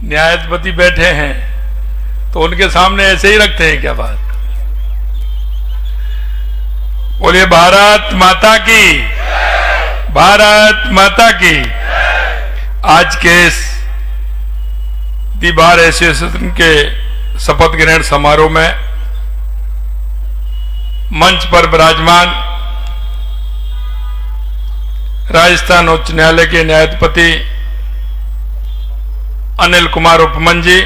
न्यायाधिपति बैठे हैं तो उनके सामने ऐसे ही रखते हैं क्या बात? बोलिए भारत माता की, भारत माता की। आज के इस दी बार एसोसिएशन के शपथ ग्रहण समारोह में मंच पर विराजमान राजस्थान उच्च न्यायालय के न्यायाधिपति अनिल कुमार उपमन जी,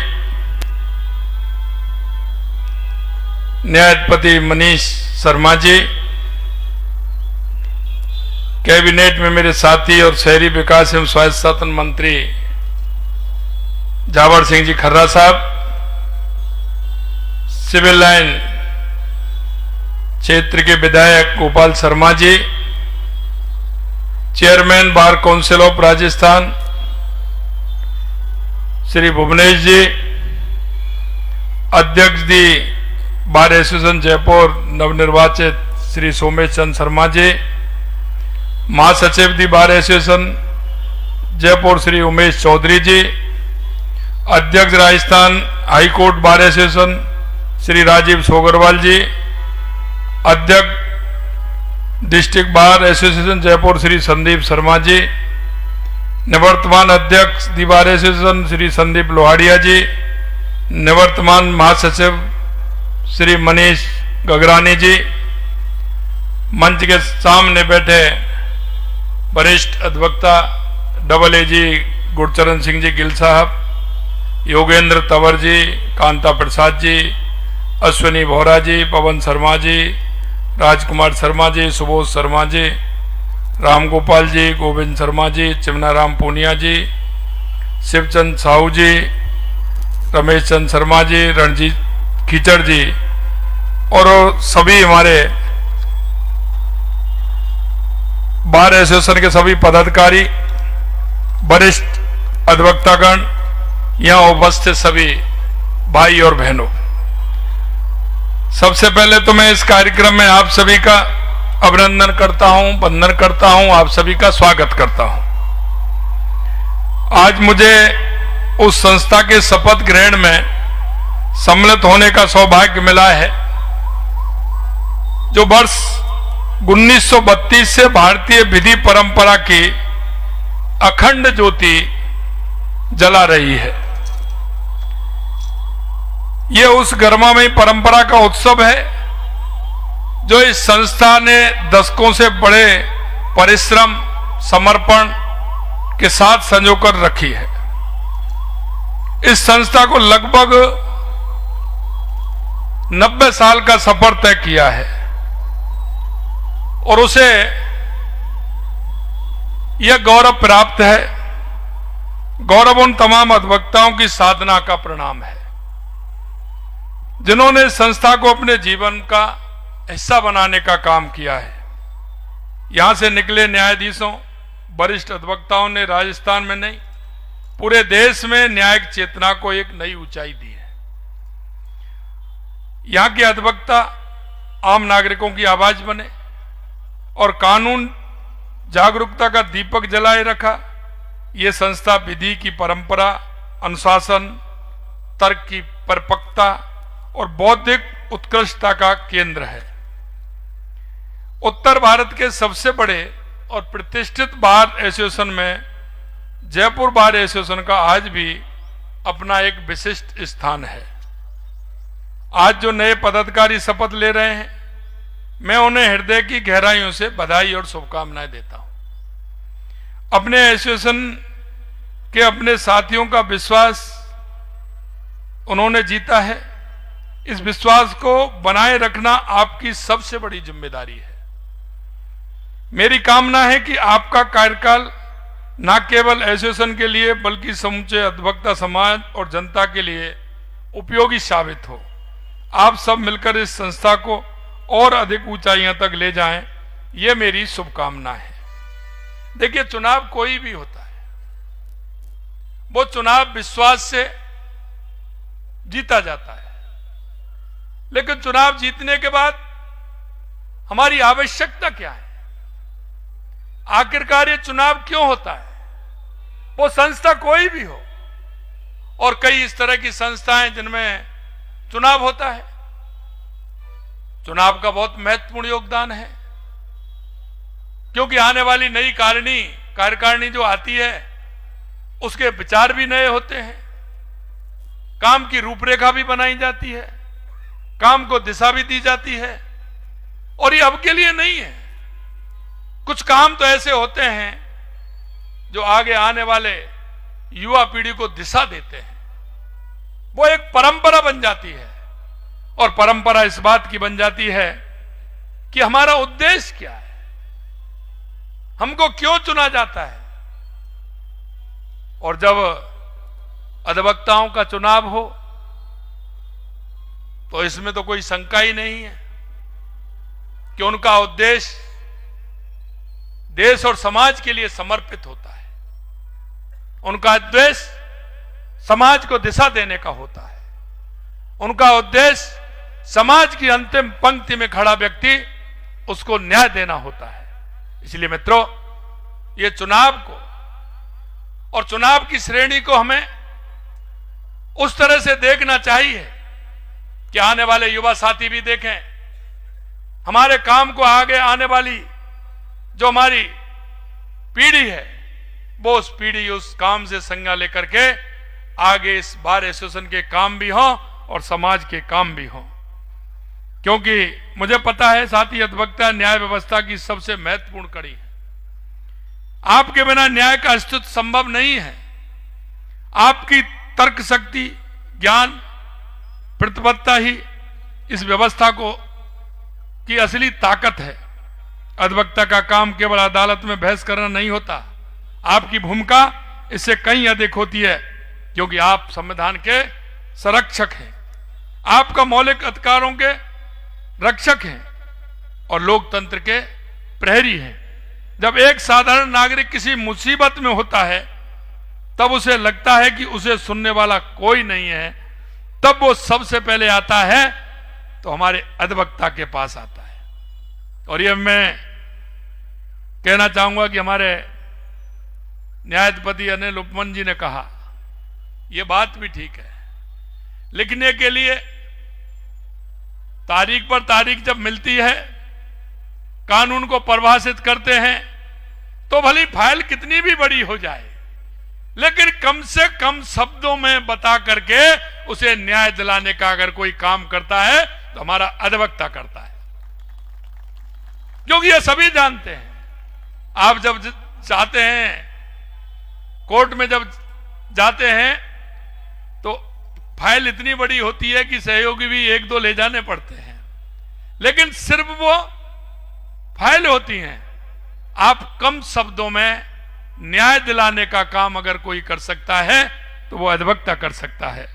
न्यायाधिपति मनीष शर्मा जी, कैबिनेट में मेरे साथी और शहरी विकास एवं स्वायत्त शासन मंत्री जावड़ सिंह जी खर्रा साहब, सिविल लाइन क्षेत्र के विधायक Gopal Sharma ji, chairman bar council of Rajasthan Shri Bhuvnesh ji, अध्यक्ष दी बार एसोसिएशन जयपुर नवनिर्वाचित श्री सोमेश चंद शर्मा जी, महासचिव the bar association Jaipur Shri Umesh Chaudhary ji, अध्यक्ष Rajasthan high court bar association Shri Rajiv Sogarwal ji, अध्यक्ष district bar association Jaipur Shri Sandeep Sharma ji, निवर्तमान अध्यक्ष the bar association Shri Sandeep Lohadia ji, निवर्तमान महासचिव श्री मनीष गगरानी जी, मंच के सामने बैठे वरिष्ठ अधिवक्ता डबल एजी गुरचरण सिंह जी गिल साहब, योगेंद्र तंवर जी, कांता प्रसाद जी, अश्विनी बोहरा जी, पवन शर्मा जी, राजकुमार शर्मा जी, सुबोध शर्मा जी, रामगोपाल जी, गोविंद शर्मा जी, चिमनाराम पूनिया जी, शिवचंद साहू जी, रमेश चंद शर्मा जी, रणजीत खीचड़ जी और सभी हमारे बार एसोसिएशन के सभी पदाधिकारी, वरिष्ठ अधिवक्तागण, यहां उपस्थित सभी भाई और बहनों, सबसे पहले तो मैं इस कार्यक्रम में आप सभी का अभिनंदन करता हूं, वंदन करता हूं, आप सभी का स्वागत करता हूं। आज मुझे उस संस्था के शपथ ग्रहण में सम्मिलित होने का सौभाग्य मिला है जो वर्ष 1932 से भारतीय विधि परंपरा की अखंड ज्योति जला रही है। यह उस गर्मामयी परंपरा का उत्सव है जो इस संस्था ने दशकों से बड़े परिश्रम समर्पण के साथ संजोकर रखी है। इस संस्था को लगभग 90 साल का सफर तय किया है और उसे यह गौरव प्राप्त है। गौरव उन तमाम अधिवक्ताओं की साधना का परिणाम है जिन्होंने संस्था को अपने जीवन का हिस्सा बनाने का काम किया है। यहां से निकले न्यायाधीशों, वरिष्ठ अधिवक्ताओं ने राजस्थान में नहीं पूरे देश में न्यायिक चेतना को एक नई ऊंचाई दी है। यहां के अधिवक्ता आम नागरिकों की आवाज बने और कानून जागरूकता का दीपक जलाए रखा। यह संस्था विधि की परंपरा, अनुशासन, तर्क की परिपक्वता और बौद्धिक उत्कृष्टता का केंद्र है। उत्तर भारत के सबसे बड़े और प्रतिष्ठित बार एसोसिएशन में जयपुर बार एसोसिएशन का आज भी अपना एक विशिष्ट स्थान है। आज जो नए पदाधिकारी शपथ ले रहे हैं, मैं उन्हें हृदय की गहराइयों से बधाई और शुभकामनाएं देता हूं। अपने एसोसिएशन के अपने साथियों का विश्वास उन्होंने जीता है। इस विश्वास को बनाए रखना आपकी सबसे बड़ी जिम्मेदारी है। मेरी कामना है कि आपका कार्यकाल न केवल एसोसिएशन के लिए बल्कि समूचे अधिवक्ता समाज और जनता के लिए उपयोगी साबित हो। आप सब मिलकर इस संस्था को और अधिक ऊंचाइयों तक ले जाएं, यह मेरी शुभकामना है। देखिए, चुनाव कोई भी होता है, वो चुनाव विश्वास से जीता जाता है, लेकिन चुनाव जीतने के बाद हमारी आवश्यकता क्या है? आखिरकार ये चुनाव क्यों होता है? वो संस्था कोई भी हो और कई इस तरह की संस्थाएं जिनमें चुनाव होता है। चुनाव का बहुत महत्वपूर्ण योगदान है, क्योंकि आने वाली नई कार्यकारिणी जो आती है उसके विचार भी नए होते हैं, काम की रूपरेखा भी बनाई जाती है, काम को दिशा भी दी जाती है। और ये अब के लिए नहीं है, कुछ काम तो ऐसे होते हैं जो आगे आने वाले युवा पीढ़ी को दिशा देते हैं। वो एक परंपरा बन जाती है, और परंपरा इस बात की बन जाती है कि हमारा उद्देश्य क्या है, हमको क्यों चुना जाता है। और जब अधिवक्ताओं का चुनाव हो तो इसमें तो कोई शंका ही नहीं है कि उनका उद्देश्य देश और समाज के लिए समर्पित होता है। उनका उद्देश्य समाज को दिशा देने का होता है। उनका उद्देश्य समाज की अंतिम पंक्ति में खड़ा व्यक्ति उसको न्याय देना होता है। इसलिए मित्रों, ये चुनाव को और चुनाव की श्रेणी को हमें उस तरह से देखना चाहिए कि आने वाले युवा साथी भी देखें, हमारे काम को आगे आने वाली जो हमारी पीढ़ी है वो उस पीढ़ी उस काम से संज्ञा लेकर के आगे इस बार एसोसिएशन के काम भी हों और समाज के काम भी हों। क्योंकि मुझे पता है साथी, अधिवक्ता न्याय व्यवस्था की सबसे महत्वपूर्ण कड़ी है। आपके बिना न्याय का अस्तित्व संभव नहीं है। आपकी तर्क शक्ति, ज्ञान, प्रतिबद्धता ही इस व्यवस्था को की असली ताकत है। अधिवक्ता का काम केवल अदालत में बहस करना नहीं होता, आपकी भूमिका इससे कहीं अधिक होती है, क्योंकि आप संविधान के संरक्षक हैं, आपका मौलिक अधिकारों के रक्षक हैं और लोकतंत्र के प्रहरी हैं। जब एक साधारण नागरिक किसी मुसीबत में होता है तब उसे लगता है कि उसे सुनने वाला कोई नहीं है, तब वो सबसे पहले आता है तो हमारे अधिवक्ता के पास आता है। और ये मैं कहना चाहूंगा कि हमारे न्यायाधिपति अनिल उपमन जी ने कहा, यह बात भी ठीक है, लिखने के लिए तारीख पर तारीख जब मिलती है, कानून को परिभाषित करते हैं, तो भली फाइल कितनी भी बड़ी हो जाए, लेकिन कम से कम शब्दों में बता करके उसे न्याय दिलाने का अगर कोई काम करता है तो हमारा अधिवक्ता करता है। क्योंकि ये सभी जानते हैं, आप जब जाते हैं कोर्ट में, जब जाते हैं तो फाइल इतनी बड़ी होती है कि सहयोगी भी एक दो ले जाने पड़ते हैं, लेकिन सिर्फ वो फाइल होती हैं। आप कम शब्दों में न्याय दिलाने का काम अगर कोई कर सकता है तो वो अधिवक्ता कर सकता है।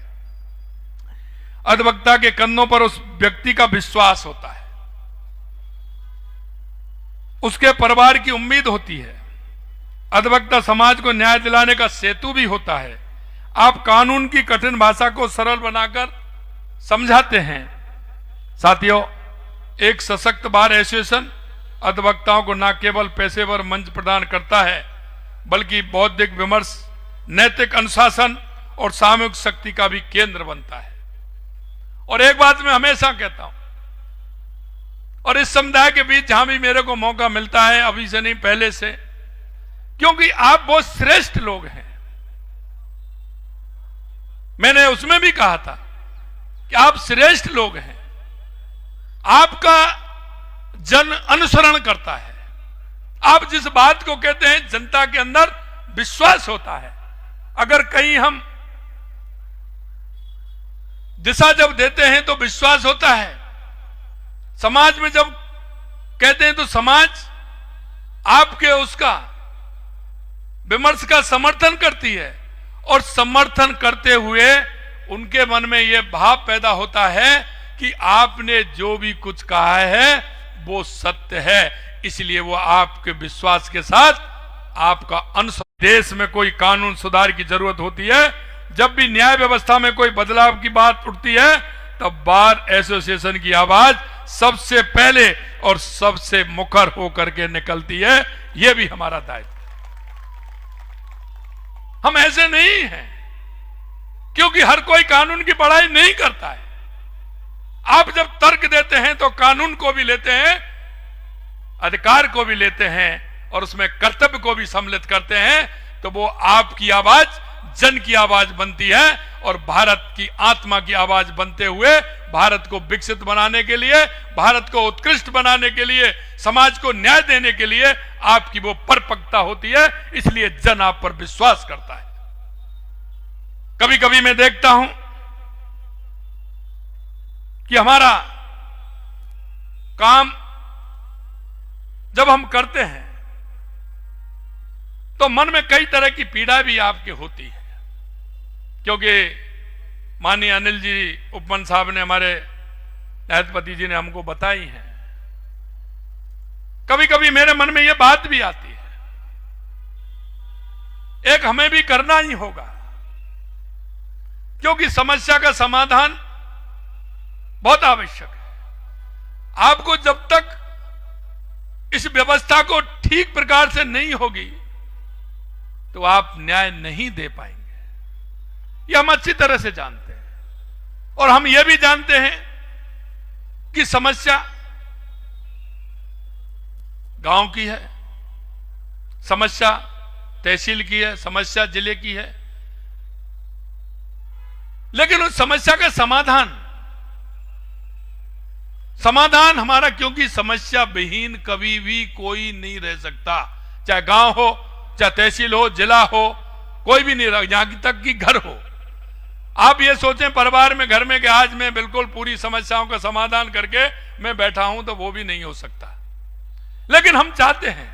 अधिवक्ता के कंधों पर उस व्यक्ति का विश्वास होता है, उसके परिवार की उम्मीद होती है। अधिवक्ता समाज को न्याय दिलाने का सेतु भी होता है। आप कानून की कठिन भाषा को सरल बनाकर समझाते हैं। साथियों, एक सशक्त बार एसोसिएशन अधिवक्ताओं को न केवल पेशेवर मंच प्रदान करता है, बल्कि बौद्धिक विमर्श, नैतिक अनुशासन और सामूहिक शक्ति का भी केंद्र बनता है। और एक बात मैं हमेशा कहता हूं, और इस समुदाय के बीच जहां भी मेरे को मौका मिलता है, अभी से नहीं पहले से, क्योंकि आप बहुत श्रेष्ठ लोग हैं। मैंने उसमें भी कहा था कि आप श्रेष्ठ लोग हैं, आपका जन अनुसरण करता है। आप जिस बात को कहते हैं जनता के अंदर विश्वास होता है। अगर कहीं हम दिशा जब देते हैं तो विश्वास होता है, समाज में जब कहते हैं तो समाज आपके उसका विमर्श का समर्थन करती है, और समर्थन करते हुए उनके मन में यह भाव पैदा होता है कि आपने जो भी कुछ कहा है वो सत्य है, इसलिए वो आपके विश्वास के साथ आपका अनुसरण। देश में कोई कानून सुधार की जरूरत होती है, जब भी न्याय व्यवस्था में कोई बदलाव की बात उठती है, तब बार एसोसिएशन की आवाज सबसे पहले और सबसे मुखर होकर के निकलती है। यह भी हमारा दायित्व। हम ऐसे नहीं हैं क्योंकि हर कोई कानून की पढ़ाई नहीं करता है। आप जब तर्क देते हैं तो कानून को भी लेते हैं, अधिकार को भी लेते हैं और उसमें कर्तव्य को भी सम्मिलित करते हैं, तो वो आपकी आवाज जन की आवाज बनती है और भारत की आत्मा की आवाज बनते हुए भारत को विकसित बनाने के लिए, भारत को उत्कृष्ट बनाने के लिए, समाज को न्याय देने के लिए आपकी वो परिपक्वता होती है। इसलिए जन आप पर विश्वास करता है। कभी कभी मैं देखता हूं कि हमारा काम जब हम करते हैं तो मन में कई तरह की पीड़ा भी आपके होती है, क्योंकि माननीय अनिल जी उपमन साहब ने, हमारे न्यायाधिपति जी ने हमको बताई है। कभी कभी मेरे मन में यह बात भी आती है, एक हमें भी करना ही होगा, क्योंकि समस्या का समाधान बहुत आवश्यक है। आपको जब तक इस व्यवस्था को ठीक प्रकार से नहीं होगी तो आप न्याय नहीं दे पाएंगे। यह हम अच्छी तरह से जानते हैं और हम यह भी जानते हैं कि समस्या गांव की है, समस्या तहसील की है, समस्या जिले की है, लेकिन उस समस्या का समाधान हमारा, क्योंकि समस्या विहीन कभी भी कोई नहीं रह सकता, चाहे गांव हो, चाहे तहसील हो, जिला हो, कोई भी नहीं रह, यहां तक कि घर हो। आप ये सोचें परिवार में, घर में कि आज मैं बिल्कुल पूरी समस्याओं का समाधान करके मैं बैठा हूं, तो वो भी नहीं हो सकता। लेकिन हम चाहते हैं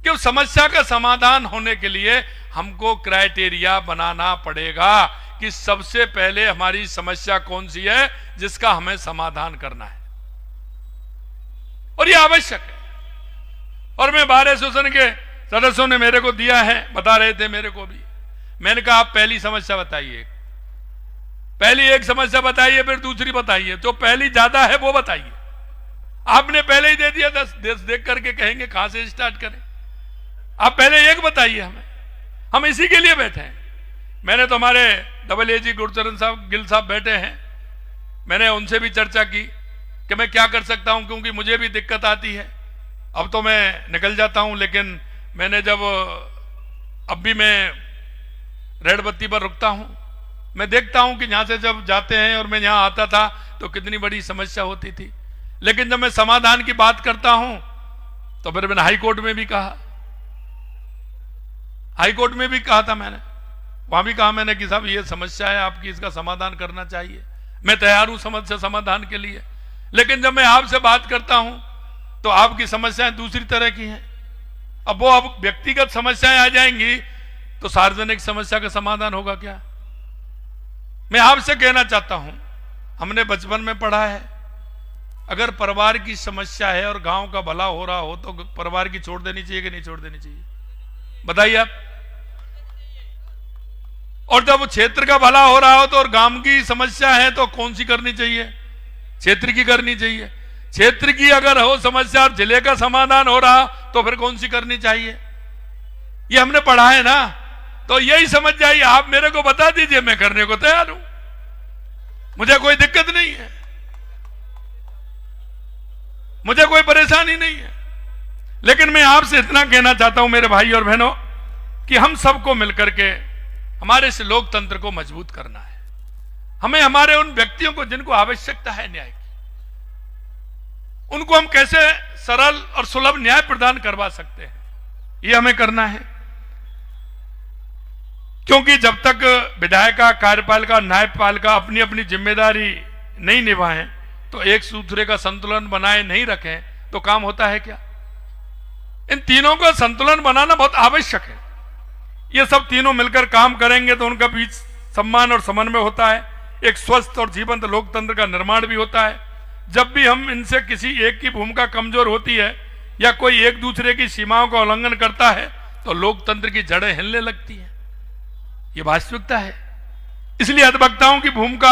कि उस समस्या का समाधान होने के लिए हमको क्राइटेरिया बनाना पड़ेगा कि सबसे पहले हमारी समस्या कौन सी है जिसका हमें समाधान करना है, और यह आवश्यक है। और मैं बार एसोसिएशन के सदस्यों ने मेरे को दिया है, बता रहे थे मेरे को भी, मैंने कहा आप पहली समस्या बताइए, पहली एक समस्या बताइए, फिर दूसरी बताइए, जो पहली ज्यादा है वो बताइए। आपने पहले ही दे दिया, 10 देख करके कहेंगे कहां से स्टार्ट करें। आप पहले एक बताइए हमें, हम इसी के लिए बैठे हैं। मैंने तो हमारे AAG गुरचरण साहब गिल साहब बैठे हैं, मैंने उनसे भी चर्चा की कि मैं क्या कर सकता हूं, क्योंकि मुझे भी दिक्कत आती है। अब तो मैं निकल जाता हूं, लेकिन मैंने जब अब भी मैं रेड बत्ती पर रुकता हूं, मैं देखता हूं कि यहां से जब जाते हैं, और मैं यहां आता था तो कितनी बड़ी समस्या होती थी, लेकिन जब मैं समाधान की बात करता हूं तो फिर मैंने हाई कोर्ट में भी कहा, हाई कोर्ट में भी कहा था मैंने, वहां भी कहा मैंने कि साहब ये समस्या है आपकी, इसका समाधान करना चाहिए, मैं तैयार हूं समस्या समाधान के लिए। लेकिन जब मैं आपसे बात करता हूं तो आपकी समस्याएं दूसरी तरह की हैं। अब व्यक्तिगत समस्याएं आ जाएंगी तो सार्वजनिक समस्या का समाधान होगा क्या? मैं आपसे कहना चाहता हूं, हमने बचपन में पढ़ा है, अगर परिवार की समस्या है और गांव का भला हो रहा हो तो परिवार की छोड़ देनी चाहिए कि नहीं छोड़ देनी चाहिए? बताइए आप। और जब क्षेत्र का भला हो रहा हो तो, और गांव की समस्या है तो कौन सी करनी चाहिए? क्षेत्र की करनी चाहिए। क्षेत्र की अगर हो समस्या और जिले का समाधान हो रहा तो फिर कौन सी करनी चाहिए? ये हमने पढ़ा है ना, तो यही समझ जाइए। आप मेरे को बता दीजिए, मैं करने को तैयार हूं, मुझे कोई दिक्कत नहीं है, मुझे कोई परेशानी नहीं है। लेकिन मैं आपसे इतना कहना चाहता हूं मेरे भाई और बहनों कि हम सबको मिलकर के हमारे इस लोकतंत्र को मजबूत करना है। हमें हमारे उन व्यक्तियों को जिनको आवश्यकता है न्याय की, उनको हम कैसे सरल और सुलभ न्याय प्रदान करवा सकते हैं, ये हमें करना है। क्योंकि जब तक विधायिका, कार्यपालिका, न्यायपालिका अपनी अपनी जिम्मेदारी नहीं निभाएं, तो एक दूसरे का संतुलन बनाए नहीं रखें, तो काम होता है क्या? इन तीनों का संतुलन बनाना बहुत आवश्यक है। ये सब तीनों मिलकर काम करेंगे तो उनका बीच सम्मान और समन्वय होता है, एक स्वस्थ और जीवंत लोकतंत्र का निर्माण भी होता है। जब भी हम इनसे किसी एक की भूमिका कमजोर होती है या कोई एक दूसरे की सीमाओं का उल्लंघन करता है तो लोकतंत्र की जड़ें हिलने लगती हैं। ये वास्तविकता है। इसलिए अधिवक्ताओं की भूमिका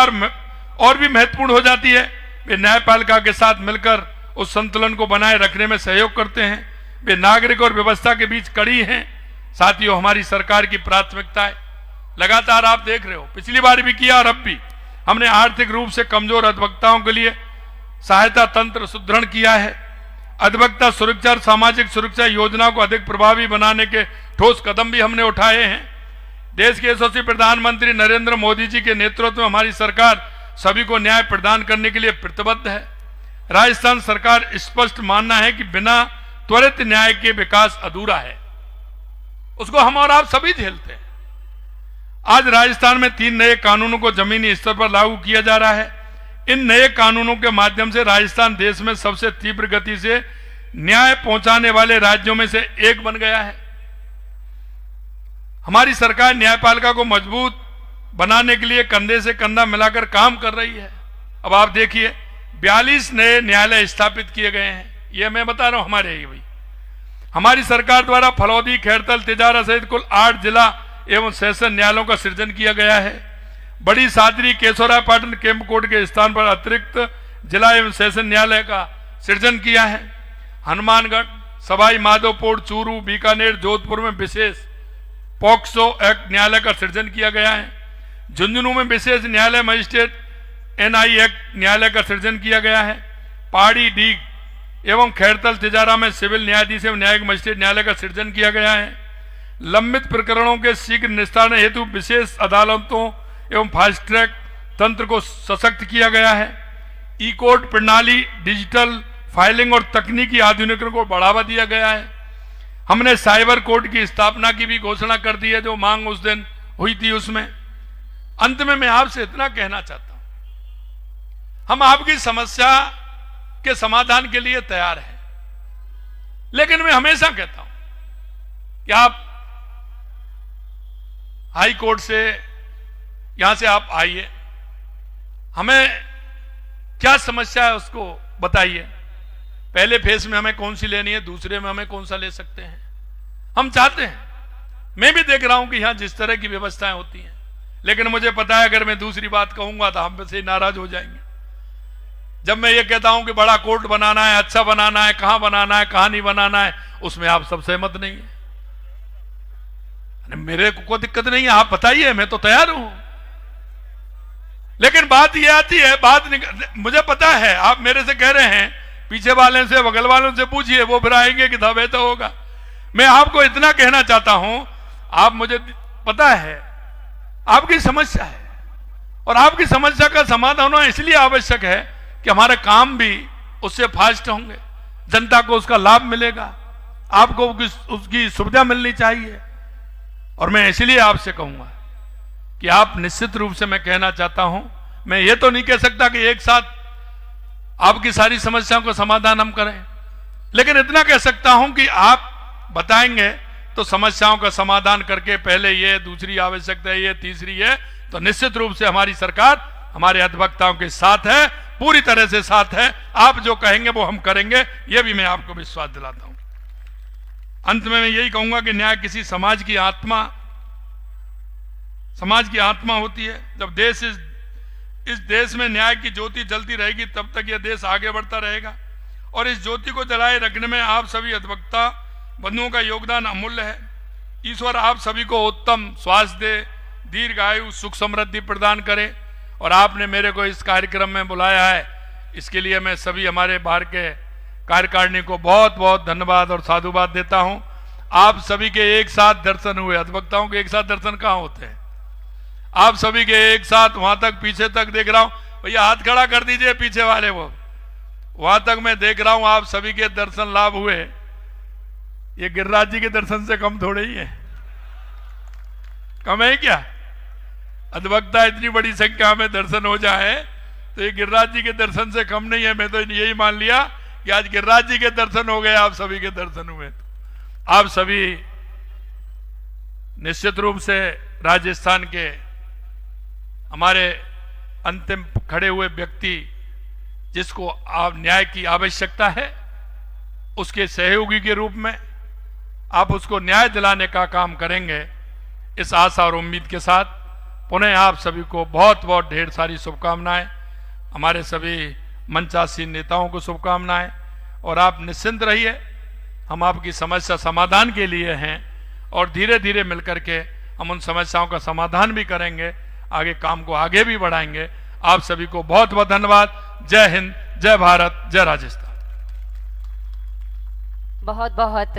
और भी महत्वपूर्ण हो जाती है। वे न्यायपालिका के साथ मिलकर उस संतुलन को बनाए रखने में सहयोग करते हैं। वे नागरिक और व्यवस्था के बीच कड़ी हैं। साथियों, हमारी सरकार की प्राथमिकता है लगातार आप देख रहे हो, पिछली बार भी किया और अब भी हमने आर्थिक रूप से कमजोर अधिवक्ताओं के लिए सहायता तंत्र सुदृढ़ किया है। अधिवक्ता सुरक्षा और सामाजिक सुरक्षा योजना को अधिक प्रभावी बनाने के ठोस कदम भी हमने उठाए हैं। देश के यशस्वी प्रधानमंत्री नरेंद्र मोदी जी के नेतृत्व में हमारी सरकार सभी को न्याय प्रदान करने के लिए प्रतिबद्ध है। राजस्थान सरकार स्पष्ट मानना है कि बिना त्वरित न्याय के विकास अधूरा है, उसको हम और आप सभी झेलते हैं। आज राजस्थान में 3 नए कानूनों को जमीनी स्तर पर लागू किया जा रहा है। इन नए कानूनों के माध्यम से राजस्थान देश में सबसे तीव्र गति से न्याय पहुंचाने वाले राज्यों में से एक बन गया है। हमारी सरकार न्यायपालिका को मजबूत बनाने के लिए कंधे से कंधा मिलाकर काम कर रही है। अब आप देखिए 42 नए न्यायालय स्थापित किए गए हैं। ये मैं बता रहा हूं हमारे ही भाई। हमारी सरकार द्वारा फलौदी, खैरतल, तिजारा सहित कुल 8 जिला एवं सेशन न्यायालयों का सृजन किया गया है। बड़ी सादरी, केशवरायपाटन, केम्पकोट के स्थान पर अतिरिक्त जिला एवं सेशन न्यायालय का सृजन किया है। हनुमानगढ़, सवाई माधोपुर, चूरू, बीकानेर, जोधपुर में विशेष पॉक्सो एक्ट न्यायालय का सृजन किया गया है। झुंझुनू में विशेष न्यायालय मजिस्ट्रेट NI एक्ट न्यायालय का सृजन किया गया है। पहाड़ी, डीग एवं खैरतल, तिजारा में सिविल न्यायाधीश एवं न्यायिक मजिस्ट्रेट न्यायालय का सृजन किया गया है। लंबित प्रकरणों के शीघ्र निस्तारण हेतु विशेष अदालतों एवं फास्ट ट्रैक तंत्र को सशक्त किया गया है। ई कोर्ट प्रणाली, डिजिटल फाइलिंग और तकनीकी आधुनिकीकरण को बढ़ावा दिया गया है। हमने साइबर कोर्ट की स्थापना की भी घोषणा कर दी है, जो मांग उस दिन हुई थी उसमें। अंत में मैं आपसे इतना कहना चाहता हूं, हम आपकी समस्या के समाधान के लिए तैयार हैं, लेकिन मैं हमेशा कहता हूं कि आप हाई कोर्ट से, यहां से आप आइए, हमें क्या समस्या है उसको बताइए। पहले फेज में हमें कौन सी लेनी है, दूसरे में हमें कौन सा ले सकते हैं, हम चाहते हैं। मैं भी देख रहा हूं कि यहां जिस तरह की व्यवस्थाएं होती हैं, लेकिन मुझे पता है अगर मैं दूसरी बात कहूंगा तो हम से नाराज हो जाएंगे। जब मैं ये कहता हूं कि बड़ा कोर्ट बनाना है, अच्छा बनाना है, कहां बनाना है, कहां नहीं बनाना है, उसमें आप सब सहमत नहीं है। मेरे को कोई दिक्कत नहीं है, आप बताइए, मैं तो तैयार हूं। लेकिन बात यह आती है, मुझे पता है आप मेरे से कह रहे हैं, पीछे वाले से, बगल वालों से पूछिए, वो फिर आएंगे कि था तो होगा। मैं आपको इतना कहना चाहता हूं, आप, मुझे पता है आपकी समस्या है, और आपकी समस्या का समाधान होना इसलिए आवश्यक है कि हमारे काम भी उससे फास्ट होंगे, जनता को उसका लाभ मिलेगा, आपको उसकी सुविधा मिलनी चाहिए। और मैं इसलिए आपसे कहूंगा कि आप निश्चित रूप से, मैं कहना चाहता हूं, मैं ये तो नहीं कह सकता कि एक साथ आपकी सारी समस्याओं का समाधान हम करें, लेकिन इतना कह सकता हूं कि आप बताएंगे तो समस्याओं का समाधान करके, पहले ये, दूसरी आवश्यकता है ये, तीसरी है, तो निश्चित रूप से हमारी सरकार हमारे अधिवक्ताओं के साथ है, पूरी तरह से साथ है। आप जो कहेंगे वो हम करेंगे, यह भी मैं आपको विश्वास दिलाता हूं। अंत में मैं यही कहूंगा कि न्याय किसी समाज की आत्मा होती है। जब इस देश में न्याय की ज्योति जलती रहेगी, तब तक यह देश आगे बढ़ता रहेगा। और इस ज्योति को जलाए रखने में आप सभी अधिवक्ता बंधुओं का योगदान अमूल्य है। ईश्वर आप सभी को उत्तम स्वास्थ्य दे, दीर्घायु, सुख समृद्धि प्रदान करे। और आपने मेरे को इस कार्यक्रम में बुलाया है, इसके लिए मैं सभी हमारे बाहर के कार्यकारिणी को बहुत बहुत धन्यवाद और साधुवाद देता हूं। आप सभी के एक साथ दर्शन हुए, अधिवक्ताओं के एक साथ दर्शन कहां होते हैं? आप सभी के एक साथ, वहां तक, पीछे तक देख रहा हूं, भैया हाथ खड़ा कर दीजिए पीछे वाले, वो वहां तक मैं देख रहा हूं, आप सभी के दर्शन लाभ हुए। ये गिरिराज जी के दर्शन से कम थोड़े ही है, कम है क्या? अधिवक्ता इतनी बड़ी संख्या में दर्शन हो जाए तो ये गिरिराज जी के दर्शन से कम नहीं है। मैं तो यही मान लिया कि आज गिरिराज जी के दर्शन हो गए, आप सभी के दर्शन हुए। तो आप सभी निश्चित रूप से राजस्थान के हमारे अंतिम खड़े हुए व्यक्ति, जिसको न्याय की आवश्यकता है, उसके सहयोगी के रूप में आप उसको न्याय दिलाने का काम करेंगे, इस आशा और उम्मीद के साथ पुनः आप सभी को बहुत बहुत ढेर सारी शुभकामनाएं। हमारे सभी मंचासीन नेताओं को शुभकामनाएं। और आप निश्चिंत रहिए, हम आपकी समस्या समाधान के लिए हैं और धीरे धीरे मिलकर के हम उन समस्याओं का समाधान भी करेंगे, आगे काम को आगे भी बढ़ाएंगे। आप सभी को बहुत बहुत धन्यवाद। जय हिंद, जय भारत, जय राजस्थान। बहुत बहुत